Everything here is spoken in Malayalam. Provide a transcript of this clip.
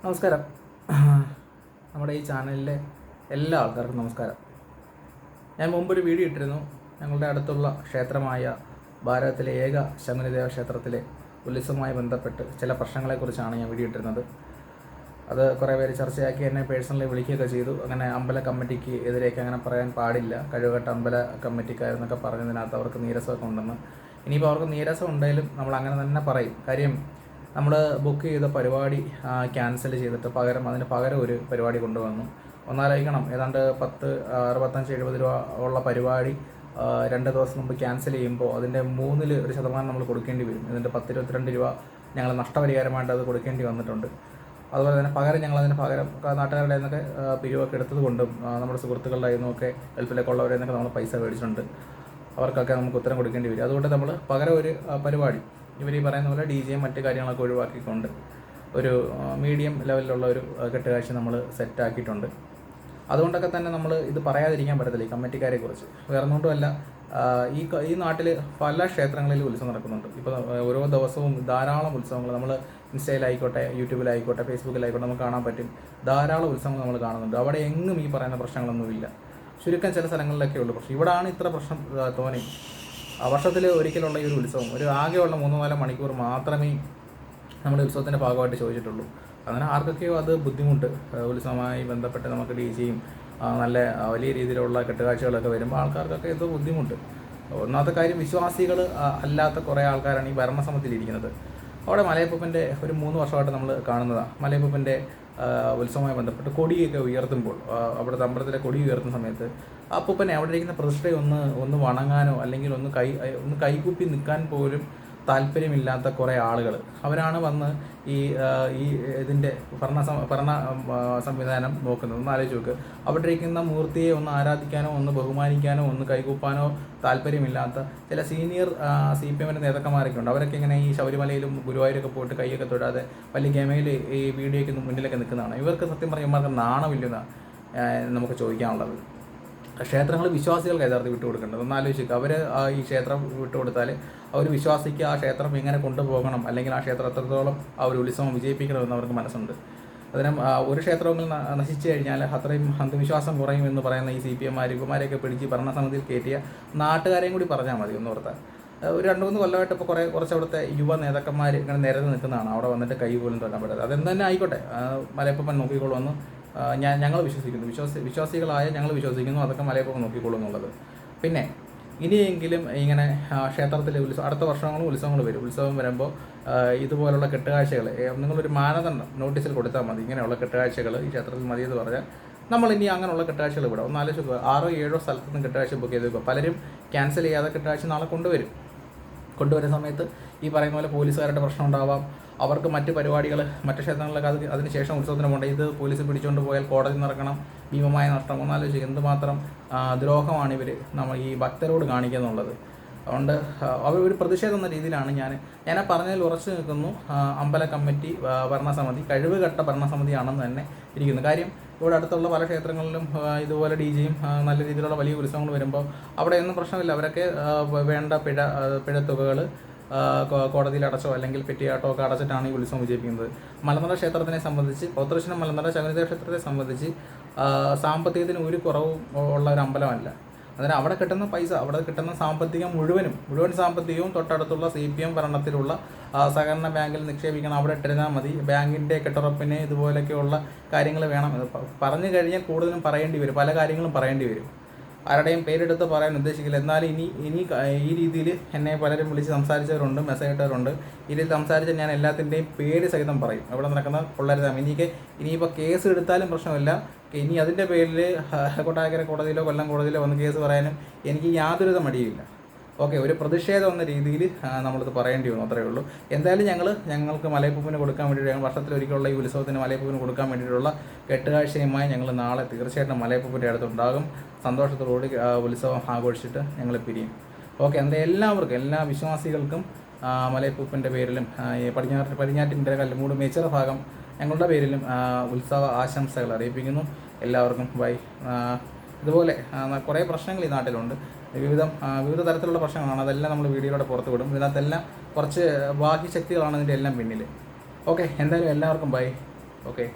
നമസ്കാരം. നമ്മുടെ ഈ ചാനലിലെ എല്ലാ ആൾക്കാർക്കും നമസ്കാരം. ഞാൻ മുമ്പൊരു വീഡിയോ ഇട്ടിരുന്നു. ഞങ്ങളുടെ അടുത്തുള്ള ക്ഷേത്രമായ ഭാരതത്തിലെ ഏക ശകുനിദേവ ക്ഷേത്രത്തിലെ ഉത്സവവുമായി ബന്ധപ്പെട്ട് ചില പ്രശ്നങ്ങളെക്കുറിച്ചാണ് ഞാൻ വീഡിയോ ഇട്ടിരുന്നത്. അത് കുറേ പേര് ചർച്ചയാക്കി എന്നെ പേഴ്സണലി വിളിക്കുകയൊക്കെ ചെയ്തു. അങ്ങനെ അമ്പല കമ്മിറ്റിക്ക് എതിരേക്ക് അങ്ങനെ പറയാൻ പാടില്ല, കഴിവുകെട്ട അമ്പല കമ്മിറ്റിക്കാരെന്നൊക്കെ പറഞ്ഞതിനകത്ത് അവർക്ക് നീരസമൊക്കെ ഉണ്ടെന്ന്. ഇനിയിപ്പോൾ അവർക്ക് നീരസം ഉണ്ടെങ്കിലും നമ്മൾ അങ്ങനെ തന്നെ പറയും. കാര്യം നമ്മൾ ബുക്ക് ചെയ്ത പരിപാടി ക്യാൻസൽ ചെയ്തിട്ട് അതിന് പകരം ഒരു പരിപാടി കൊണ്ടുവന്നു. ഒന്നാലോചിക്കണം, ഏതാണ്ട് 65-70 രൂപ ഉള്ള പരിപാടി 2 ദിവസം മുമ്പ് ക്യാൻസൽ ചെയ്യുമ്പോൾ അതിൻ്റെ 3% നമ്മൾ കൊടുക്കേണ്ടി വരും. ഇതിൻ്റെ 10-22 രൂപ ഞങ്ങൾ നഷ്ടപരിഹാരമായിട്ട് അത് കൊടുക്കേണ്ടി വന്നിട്ടുണ്ട്. അതുപോലെ തന്നെ ഞങ്ങളതിന് പകരം നാട്ടുകാരുടെ നിന്നൊക്കെ പിരിവൊക്കെ എടുത്തത് കൊണ്ടും നമ്മുടെ സുഹൃത്തുക്കളുടെ നിന്നൊക്കെ ഗൾഫിലേക്ക് ഉള്ളവരെ നിന്നൊക്കെ നമ്മൾ പൈസ മേടിച്ചിട്ടുണ്ട്. അവർക്കൊക്കെ നമുക്ക് ഉത്തരം കൊടുക്കേണ്ടി വരും. അതുകൊണ്ട് നമ്മൾ പകരം ഒരു പരിപാടി ഇവർ ഈ പറയുന്ന പോലെ DJ മറ്റു കാര്യങ്ങളൊക്കെ ഒഴിവാക്കിക്കൊണ്ട് ഒരു മീഡിയം ലെവലിലുള്ള ഒരു കെട്ടുകാഴ്ച നമ്മൾ സെറ്റാക്കിയിട്ടുണ്ട്. അതുകൊണ്ടൊക്കെ തന്നെ നമ്മൾ ഇത് പറയാതിരിക്കാൻ പറ്റത്തില്ല ഈ കമ്മിറ്റിക്കാരെ കുറിച്ച്. വേറൊന്നുകൊണ്ടുമല്ല, ഈ നാട്ടിൽ പല ക്ഷേത്രങ്ങളിൽ ഉത്സവം നടക്കുന്നുണ്ട്. ഇപ്പോൾ ഓരോ ദിവസവും ധാരാളം ഉത്സവങ്ങൾ നമ്മൾ ഇൻസ്റ്റയിലായിക്കോട്ടെ, യൂട്യൂബിലായിക്കോട്ടെ, ഫേസ്ബുക്കിലായിക്കോട്ടെ നമുക്ക് കാണാൻ പറ്റും. ധാരാളം ഉത്സവങ്ങൾ നമ്മൾ കാണുന്നുണ്ട്. അവിടെ എങ്ങും ഈ പറയുന്ന പ്രശ്നങ്ങളൊന്നുമില്ല. ചുരുക്കം ചില സ്ഥലങ്ങളിലൊക്കെ ഉള്ളൂ പ്രശ്നം. ഇവിടാണ് ഇത്ര പ്രശ്നം തോന്നി. വർഷത്തിൽ ഒരിക്കലുള്ള ഈ ഒരു ഉത്സവം ആകെയുള്ള 3-4 മണിക്കൂർ മാത്രമേ നമ്മുടെ ഉത്സവത്തിൻ്റെ ഭാഗമായിട്ട് ചോദിച്ചിട്ടുള്ളൂ. അങ്ങനെ ആർക്കൊക്കെയോ അത് ബുദ്ധിമുട്ട്. ഉത്സവവുമായി ബന്ധപ്പെട്ട് നമുക്ക് DJയും നല്ല വലിയ രീതിയിലുള്ള കെട്ടുകാഴ്ചകളൊക്കെ വരുമ്പോൾ ആൾക്കാർക്കൊക്കെ ഇത് ബുദ്ധിമുട്ട്. ഒന്നാമത്തെ കാര്യം, വിശ്വാസികൾ അല്ലാത്ത കുറേ ആൾക്കാരാണ് ഈ ഭരണസമിതിയിലിരിക്കുന്നത്. അവിടെ മലയപ്പൂപ്പൻ്റെ ഒരു 3 വർഷമായിട്ട് നമ്മൾ കാണുന്നതാണ്. മലയപ്പൂപ്പൻ്റെ ഉത്സവവുമായി ബന്ധപ്പെട്ട് കൊടിയൊക്കെ ഉയർത്തുമ്പോൾ, അവിടുത്തെ അമ്പലത്തിലെ കൊടി ഉയർത്തുന്ന സമയത്ത് അപ്പൂപ്പനെ അവിടെ ഇരിക്കുന്ന പ്രതിഷ്ഠയെ ഒന്ന് വണങ്ങാനോ അല്ലെങ്കിൽ ഒന്ന് കൈകുപ്പി നിൽക്കാൻ പോലും താല്പര്യമില്ലാത്ത കുറേ ആളുകൾ അവരാണ് വന്ന് ഈ ഇതിൻ്റെ ഭരണ സംവിധാനം നോക്കുന്നത്. ഒന്ന് ആലോചിച്ച് നോക്ക്. അവിടെ ഇരിക്കുന്ന മൂർത്തിയെ ഒന്ന് ആരാധിക്കാനോ ഒന്ന് ബഹുമാനിക്കാനോ ഒന്ന് കൈകൂപ്പാനോ താല്പര്യമില്ലാത്ത ചില സീനിയർ CPM നേതാക്കന്മാരൊക്കെ ഉണ്ട്. അവരൊക്കെ ഇങ്ങനെ ഈ ശബരിമലയിലും ഗുരുവായൂരൊക്കെ പോയിട്ട് കൈയൊക്കെ തൊടാതെ വലിയ ഗമയിൽ ഈ വീഡിയോയ്ക്ക് മുന്നിലൊക്കെ നിൽക്കുന്നതാണ്. ഇവർക്ക് സത്യം പറഞ്ഞാൽ ഇവർക്ക് നാണമില്ലെന്നാണ് നമുക്ക് ചോദിക്കാനുള്ളത്. ക്ഷേത്രങ്ങൾ വിശ്വാസികൾക്ക് യഥാർത്ഥം വിട്ടുകൊടുക്കേണ്ടത്. ഒന്ന് ആലോചിക്കുക. അവർ ഈ ക്ഷേത്രം വിട്ടുകൊടുത്താൽ അവർ വിശ്വാസിക്ക് ആ ക്ഷേത്രം എങ്ങനെ കൊണ്ടുപോകണം, അല്ലെങ്കിൽ ആ ക്ഷേത്രം എത്രത്തോളം ആ ഒരു ഉത്സവം വിജയിപ്പിക്കണമെന്ന് അവർക്ക് മനസ്സുണ്ട്. അതിനും ഒരു ക്ഷേത്രങ്ങൾ നശിച്ചു കഴിഞ്ഞാൽ അത്രയും അന്ധവിശ്വാസം കുറയും എന്ന് പറയുന്ന ഈ CPM ഇവന്മാരെയൊക്കെ പിടിച്ച് ഭരണസമിതിയിൽ കയറ്റിയ നാട്ടുകാരെയും കൂടി പറഞ്ഞാൽ മതി. ഒന്ന് ഓർത്താൽ ഒരു 2-3 കൊല്ലമായിട്ട് ഇപ്പോൾ കുറച്ച് അവിടുത്തെ യുവ നേതാക്കന്മാർ ഇങ്ങനെ നിരന്ന് നിൽക്കുന്നതാണ്. അവിടെ വന്നിട്ട് കൈ പോലും തൊടാൻ പറ്റാതെ. അതെന്ത് തന്നെ ആയിക്കോട്ടെ, മലയപ്പൻ നോക്കിക്കൊള്ളുമെന്ന് ഞങ്ങൾ വിശ്വസിക്കുന്നു. വിശ്വാസികളായ ഞങ്ങൾ വിശ്വസിക്കുന്നു. അതൊക്കെ മലയപ്പൻ നോക്കിക്കൊള്ളും എന്നുള്ളത്. പിന്നെ ഇനിയെങ്കിലും ഇങ്ങനെ ക്ഷേത്രത്തിൽ അടുത്ത വർഷങ്ങളും ഉത്സവങ്ങൾ വരും. ഉത്സവം വരുമ്പോൾ ഇതുപോലുള്ള കെട്ടുകാഴ്ചകൾ നിങ്ങളൊരു മാനദണ്ഡം നോട്ടീസിൽ കൊടുത്താൽ മതി. ഇങ്ങനെയുള്ള കെട്ടുകാഴ്ചകൾ ഈ ക്ഷേത്രത്തിൽ മതിയെന്ന് പറഞ്ഞാൽ നമ്മൾ ഇനി അങ്ങനെയുള്ള കെട്ടുകാഴ്ചകൾ വിടാം. ഒന്ന് ആലോചിക്കുക. 6-7 സ്ഥലത്തു നിന്ന് കെട്ടുകാഴ്ച ബുക്ക് ചെയ്ത് വെക്കുക. പലരും ക്യാൻസൽ ചെയ്യാതെ കെട്ടുകാഴ്ച നാളെ കൊണ്ടുവരുന്ന സമയത്ത് ഈ പറയുന്ന പോലെ പോലീസുകാരുടെ പ്രശ്നം ഉണ്ടാവാം. അവർക്ക് മറ്റ് പരിപാടികൾ മറ്റ് ക്ഷേത്രങ്ങളിലൊക്കെ അതിനുശേഷം ഉത്സവത്തിന് പോകേണ്ട. ഇത് പോലീസ് പിടിച്ചുകൊണ്ട് പോയാൽ കോടതി നടക്കണം, ഭീമമായ നഷ്ടം. ഒന്നാലോചിക്കുക, എന്തുമാത്രം ദ്രോഹമാണ് ഇവർ നമ്മൾ ഈ ഭക്തരോട് കാണിക്കുന്നുള്ളത്. അതുകൊണ്ട് അവർ ഒരു പ്രതിഷേധം എന്ന രീതിയിലാണ് ഞാൻ പറഞ്ഞതിൽ ഉറച്ചു നിൽക്കുന്നു. അമ്പല കമ്മിറ്റി ഭരണസമിതി കഴിവുകെട്ട ഭരണസമിതിയാണെന്ന് തന്നെ ഇരിക്കുന്നു. കാര്യം ഇവിടെ അടുത്തുള്ള പല ക്ഷേത്രങ്ങളിലും ഇതുപോലെ DJയും നല്ല രീതിയിലുള്ള വലിയ ഉത്സവങ്ങൾ വരുമ്പോൾ അവിടെയൊന്നും പ്രശ്നമില്ല. അവരൊക്കെ വേണ്ട പിഴത്തുകകൾ കോടതിയിൽ അടച്ചോ അല്ലെങ്കിൽ പെറ്റിയാട്ടോ ഒക്കെ അടച്ചിട്ടാണ് ഈ ഉത്സവം വിജയിപ്പിക്കുന്നത്. മലനട ക്ഷേത്രത്തിനെ സംബന്ധിച്ച്, പൗത്രശ്ശനം മലനട ശകുനിദേവ ക്ഷേത്രത്തെ സംബന്ധിച്ച് സാമ്പത്തികത്തിന് ഒരു കുറവും ഉള്ള ഒരു അമ്പലമല്ല. അതിന് അവിടെ കിട്ടുന്ന പൈസ, അവിടെ കിട്ടുന്ന സാമ്പത്തികം മുഴുവൻ സാമ്പത്തികവും തൊട്ടടുത്തുള്ള CPM ഭരണത്തിലുള്ള സഹകരണ ബാങ്കിൽ നിക്ഷേപിക്കണം. അവിടെ ഇട്ടിരുന്നാൽ മതി. ബാങ്കിൻ്റെ കെട്ടുറപ്പിന് ഇതുപോലെയൊക്കെയുള്ള കാര്യങ്ങൾ വേണം. പറഞ്ഞു കഴിഞ്ഞാൽ കൂടുതലും പറയേണ്ടി വരും, പല കാര്യങ്ങളും പറയേണ്ടി വരും. ആരുടെയും പേരെടുത്ത് പറയാൻ ഉദ്ദേശിക്കില്ല. എന്നാലും ഇനി ഈ രീതിയിൽ എന്നെ പലരും വിളിച്ച് സംസാരിച്ചവരുണ്ട്, മെസ്സേജ് ഇട്ടവരുണ്ട്. ഈ രീതിയിൽ സംസാരിച്ച ഞാൻ എല്ലാത്തിൻ്റെയും പേര് സഹിതം പറയും. അവിടെ നടക്കുന്ന പിള്ളേർ ഇനിയിപ്പോൾ കേസ് എടുത്താലും പ്രശ്നമില്ല. ഇനി അതിൻ്റെ പേരിൽ കൊട്ടാരക്കര കോടതിയിലോ കൊല്ലം കോടതിയിലോ വന്ന് കേസ് പറയാനും എനിക്ക് യാതൊരുവിധ മടിയുമില്ല. ഓക്കെ, ഒരു പ്രതിഷേധം എന്ന രീതിയിൽ നമ്മളിത് പറയേണ്ടി വന്നു, അത്രയേ ഉള്ളൂ. എന്തായാലും ഞങ്ങൾക്ക് മലയപ്പൂപ്പിന് കൊടുക്കാൻ വേണ്ടിയിട്ട്, വർഷത്തിലൊരിക്കലുള്ള ഈ ഉത്സവത്തിന് മലയപ്പൂപ്പിന് കൊടുക്കാൻ വേണ്ടിയിട്ടുള്ള കെട്ടുകാഴ്ചയുമായി ഞങ്ങൾ നാളെ തീർച്ചയായിട്ടും മലയപ്പൂപ്പിൻ്റെ അടുത്തുണ്ടാകും. സന്തോഷത്തോടുകൂടി ഉത്സവം ആഘോഷിച്ചിട്ട് ഞങ്ങൾ പിരിയും. ഓക്കെ, എല്ലാവർക്കും, എല്ലാ വിശ്വാസികൾക്കും മലയപ്പൂപ്പിൻ്റെ പേരിലും പടിഞ്ഞാറ്റിൻ്റെ കല്ലുമൂട് മേച്ചിറ ഭാഗം ഞങ്ങളുടെ പേരിലും ഉത്സവ ആശംസകൾ അറിയിപ്പിക്കുന്നു. എല്ലാവർക്കും ബൈ. ഇതുപോലെ കുറേ പ്രശ്നങ്ങൾ ഈ നാട്ടിലുണ്ട്. വിവിധ തരത്തിലുള്ള പ്രശ്നങ്ങളാണ്. അതെല്ലാം നമ്മൾ വീഡിയോയിലൂടെ പുറത്ത് വിടും. ഇതിനകത്തെല്ലാം കുറച്ച് ബാഹ്യശക്തികളാണ് ഇതിൻ്റെ എല്ലാം പിന്നിൽ. ഓക്കെ, എന്തായാലും എല്ലാവർക്കും ബൈ. ഓക്കെ.